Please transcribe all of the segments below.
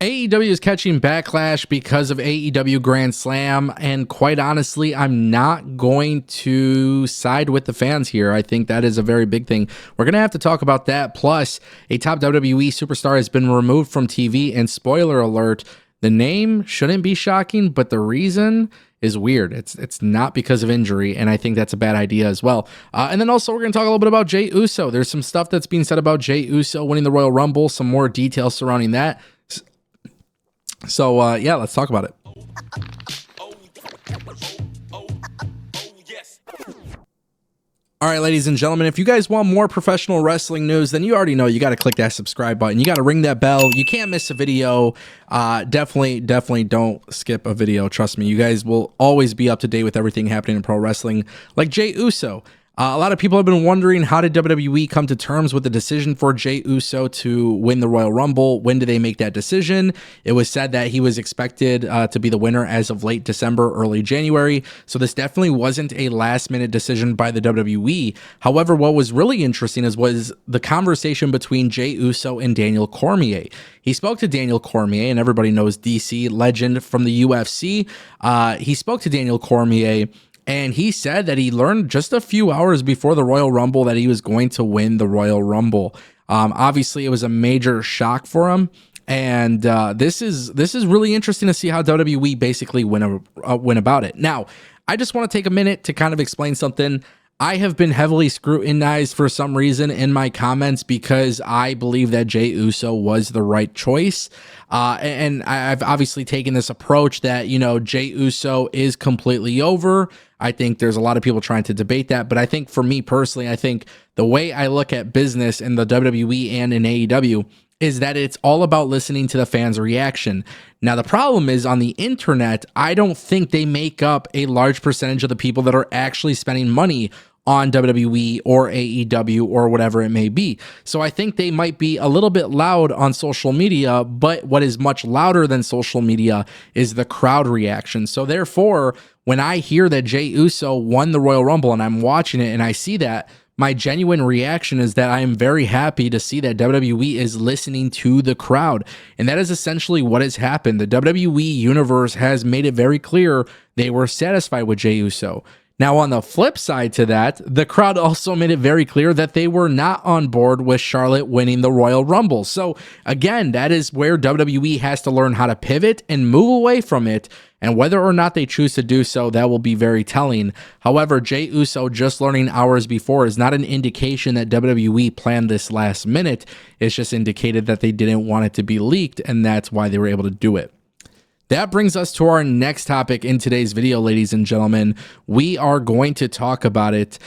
AEW is catching backlash because of AEW Grand Slam, and quite honestly, I'm not going to side with the fans here. I think that is a very big thing. We're going to have to talk about that. Plus, a top WWE superstar has been removed from TV, and spoiler alert, the name shouldn't be shocking, but the reason is weird. It's not because of injury, and I think that's a bad idea as well. And then also, we're going to talk a little bit about Jey Uso. There's some stuff that's being said about Jey Uso winning the Royal Rumble, some more details surrounding that. So, yeah, let's talk about it. All right, ladies and gentlemen, if you guys want more professional wrestling news, then you already know you got to click that subscribe button. You got to ring that bell. You can't miss a video. Definitely don't skip a video. Trust me, you guys will always be up to date with everything happening in pro wrestling. Like Jey Uso. A lot of people have been wondering, how did WWE come to terms with the decision for Jey Uso to win the Royal Rumble? When did they make that decision? It was said that he was expected to be the winner as of late December, early January. So this definitely wasn't a last-minute decision by the WWE. However, what was really interesting was the conversation between Jey Uso and Daniel Cormier. He spoke to Daniel Cormier, and everybody knows DC legend from the UFC. He spoke to Daniel Cormier, and he said that he learned just a few hours before the Royal Rumble that he was going to win the Royal Rumble. Obviously, it was a major shock for him. And this is really interesting to see how WWE basically went about it. Now, I just want to take a minute to kind of explain something. I have been heavily scrutinized for some reason in my comments because I believe that Jey Uso was the right choice. And I've obviously taken this approach that, Jey Uso is completely over. I think there's a lot of people trying to debate that. But I think for me personally, I think the way I look at business in the WWE and in AEW is that it's all about listening to the fans' reaction. Now, the problem is on the internet, I don't think they make up a large percentage of the people that are actually spending money on WWE or AEW or whatever it may be. So I think they might be a little bit loud on social media, but what is much louder than social media is the crowd reaction. So therefore, when I hear that Jey Uso won the Royal Rumble and I'm watching it and I see that, my genuine reaction is that I am very happy to see that WWE is listening to the crowd. And that is essentially what has happened. The WWE universe has made it very clear they were satisfied with Jey Uso. Now, on the flip side to that, the crowd also made it very clear that they were not on board with Charlotte winning the Royal Rumble. So again, that is where WWE has to learn how to pivot and move away from it. And whether or not they choose to do so, that will be very telling. However, Jey Uso just learning hours before is not an indication that WWE planned this last minute. It's just indicated that they didn't want it to be leaked, and that's why they were able to do it. That brings us to our next topic in today's video, ladies and gentlemen. We are going to talk about it.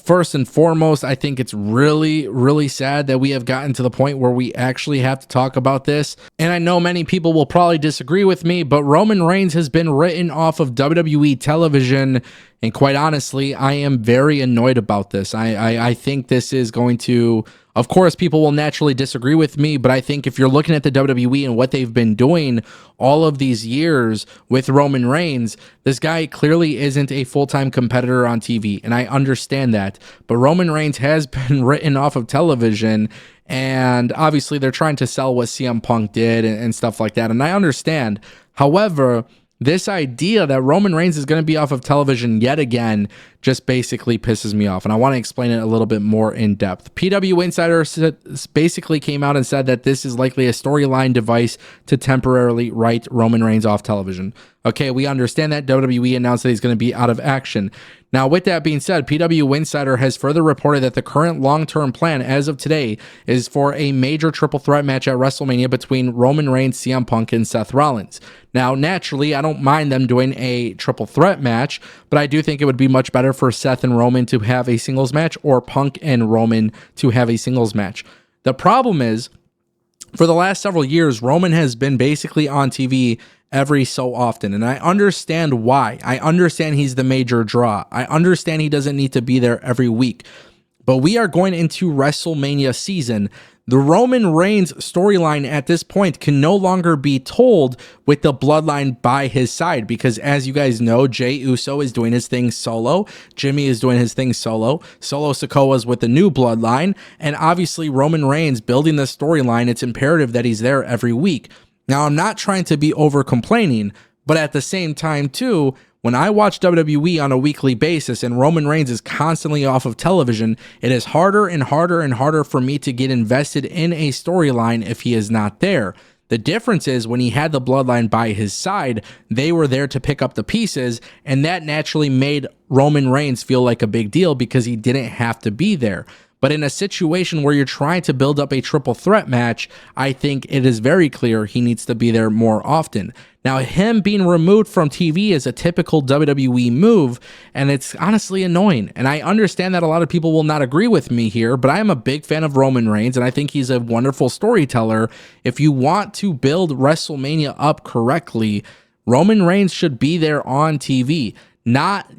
First and foremost, I think it's really, really sad that we have gotten to the point where we actually have to talk about this. And I know many people will probably disagree with me, but Roman Reigns has been written off of WWE television. And quite honestly, I am very annoyed about this. I think this is going to... Of course, people will naturally disagree with me, but I think if you're looking at the WWE and what they've been doing all of these years with Roman Reigns, this guy clearly isn't a full-time competitor on TV, and I understand that. But Roman Reigns has been written off of television, and obviously they're trying to sell what CM Punk did and stuff like that, and I understand. However, this idea that Roman Reigns is going to be off of television yet again just basically pisses me off, and I want to explain it a little bit more in depth. PW Insider basically came out and said that this is likely a storyline device to temporarily write Roman Reigns off television. Okay, we understand that. WWE announced that he's going to be out of action. Now, with that being said, PW Insider has further reported that the current long-term plan as of today is for a major triple threat match at WrestleMania between Roman Reigns, CM Punk, and Seth Rollins. Now, naturally, I don't mind them doing a triple threat match, but I do think it would be much better for Seth and Roman to have a singles match or Punk and Roman to have a singles match. The problem is, for the last several years, Roman has been basically on TV every so often, and I understand why. I understand he's the major draw. I understand he doesn't need to be there every week. But we are going into WrestleMania season. The Roman Reigns storyline at this point can no longer be told with the bloodline by his side because, as you guys know, Jey Uso is doing his thing solo. Jimmy is doing his thing solo. Solo Sikoa's with the new bloodline. And obviously, Roman Reigns building the storyline, it's imperative that he's there every week. Now, I'm not trying to be over complaining, but at the same time, too, when I watch WWE on a weekly basis and Roman Reigns is constantly off of television, it is harder and harder and harder for me to get invested in a storyline if he is not there. The difference is when he had the bloodline by his side, they were there to pick up the pieces, and that naturally made Roman Reigns feel like a big deal because he didn't have to be there. But in a situation where you're trying to build up a triple threat match, I think it is very clear he needs to be there more often. Now, him being removed from TV is a typical WWE move, and it's honestly annoying. And I understand that a lot of people will not agree with me here, but I am a big fan of Roman Reigns, and I think he's a wonderful storyteller. If you want to build WrestleMania up correctly, Roman Reigns should be there on TV. Not,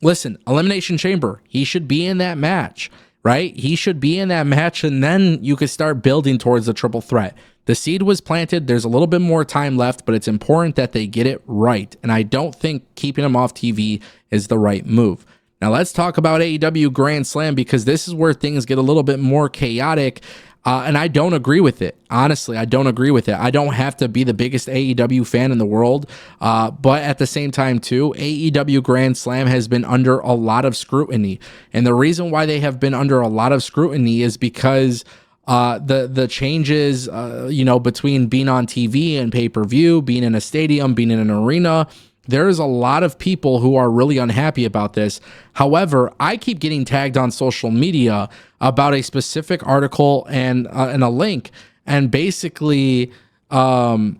listen, Elimination Chamber, he should be in that match. Right? He should be in that match, and then you could start building towards the triple threat. The seed was planted. There's a little bit more time left, but it's important that they get it right. And I don't think keeping him off TV is the right move. Now let's talk about AEW Grand Slam, because this is where things get a little bit more chaotic. And I don't agree with it. Honestly, I don't agree with it. I don't have to be the biggest AEW fan in the world. But at the same time, too, AEW Grand Slam has been under a lot of scrutiny. And the reason why they have been under a lot of scrutiny is because the changes, between being on TV and pay-per-view, being in a stadium, being in an arena, there's a lot of people who are really unhappy about this. However, I keep getting tagged on social media about a specific article and a link. And basically, there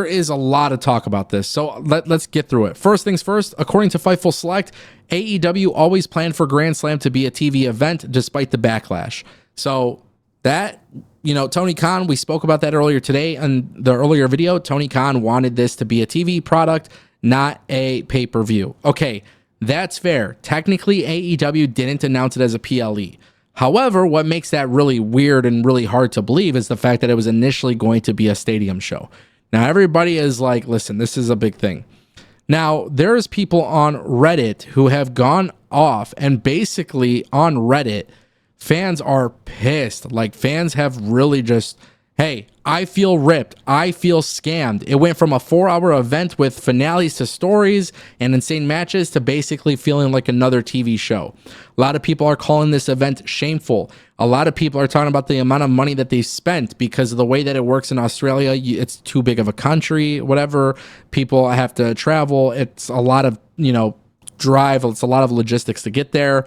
is a lot of talk about this. So let's get through it. First things first, according to Fightful Select, AEW always planned for Grand Slam to be a TV event despite the backlash. So that... Tony Khan, we spoke about that earlier today in the earlier video. Tony Khan wanted this to be a TV product, not a pay-per-view. Okay, that's fair. Technically, AEW didn't announce it as a PLE. However, what makes that really weird and really hard to believe is the fact that it was initially going to be a stadium show. Now, everybody is like, listen, this is a big thing. Now, there's people on Reddit who have gone off, and basically on Reddit, fans are pissed. Like, fans have really just, hey, I feel ripped. I feel scammed. It went from a 4-hour event with finales to stories and insane matches to basically feeling like another TV show. A lot of people are calling this event shameful. A lot of people are talking about the amount of money that they spent because of the way that it works in Australia. It's too big of a country, whatever. People have to travel. It's a lot of, drive. It's a lot of logistics to get there.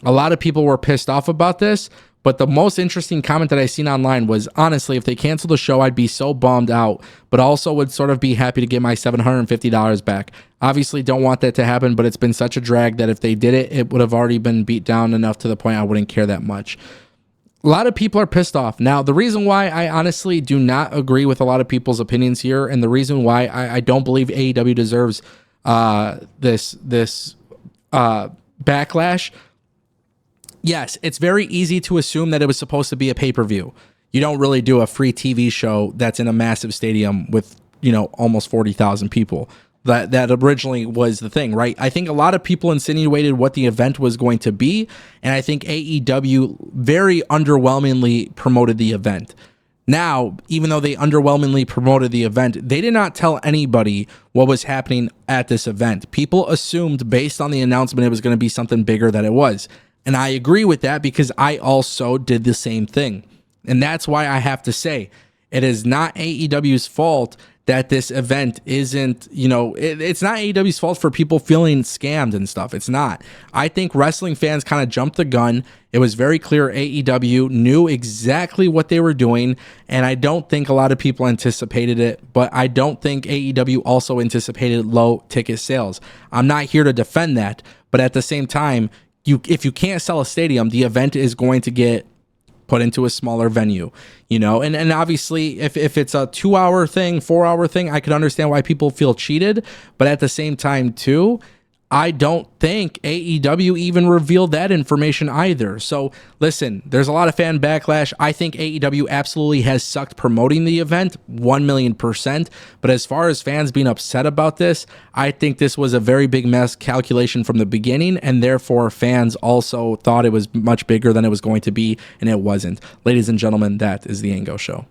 A lot of people were pissed off about this, but the most interesting comment that I seen online was, honestly, if they cancel the show, I'd be so bummed out, but also would sort of be happy to get my $750 back. Obviously, don't want that to happen, but it's been such a drag that if they did it, it would have already been beat down enough to the point I wouldn't care that much. A lot of people are pissed off. Now, the reason why I honestly do not agree with a lot of people's opinions here, and the reason why I don't believe AEW deserves this backlash. Yes, it's very easy to assume that it was supposed to be a pay-per-view. You don't really do a free TV show that's in a massive stadium with, almost 40,000 people. That originally was the thing, right? I think a lot of people insinuated what the event was going to be, and I think AEW very underwhelmingly promoted the event. Now, even though they underwhelmingly promoted the event, they did not tell anybody what was happening at this event. People assumed based on the announcement it was going to be something bigger than it was. And I agree with that because I also did the same thing. And that's why I have to say, it is not AEW's fault that this event isn't, it's not AEW's fault for people feeling scammed and stuff. It's not. I think wrestling fans kind of jumped the gun. It was very clear AEW knew exactly what they were doing, and I don't think a lot of people anticipated it, but I don't think AEW also anticipated low ticket sales. I'm not here to defend that, but at the same time, if you can't sell a stadium, the event is going to get put into a smaller venue, and obviously if it's a 2-hour thing, 4-hour thing, I could understand why people feel cheated, but at the same time too, I don't think AEW even revealed that information either. So listen, there's a lot of fan backlash. I think AEW absolutely has sucked promoting the event 1,000,000%. But as far as fans being upset about this, I think this was a very big miscalculation from the beginning. And therefore fans also thought it was much bigger than it was going to be. And it wasn't. Ladies and gentlemen, that is the Ango Show.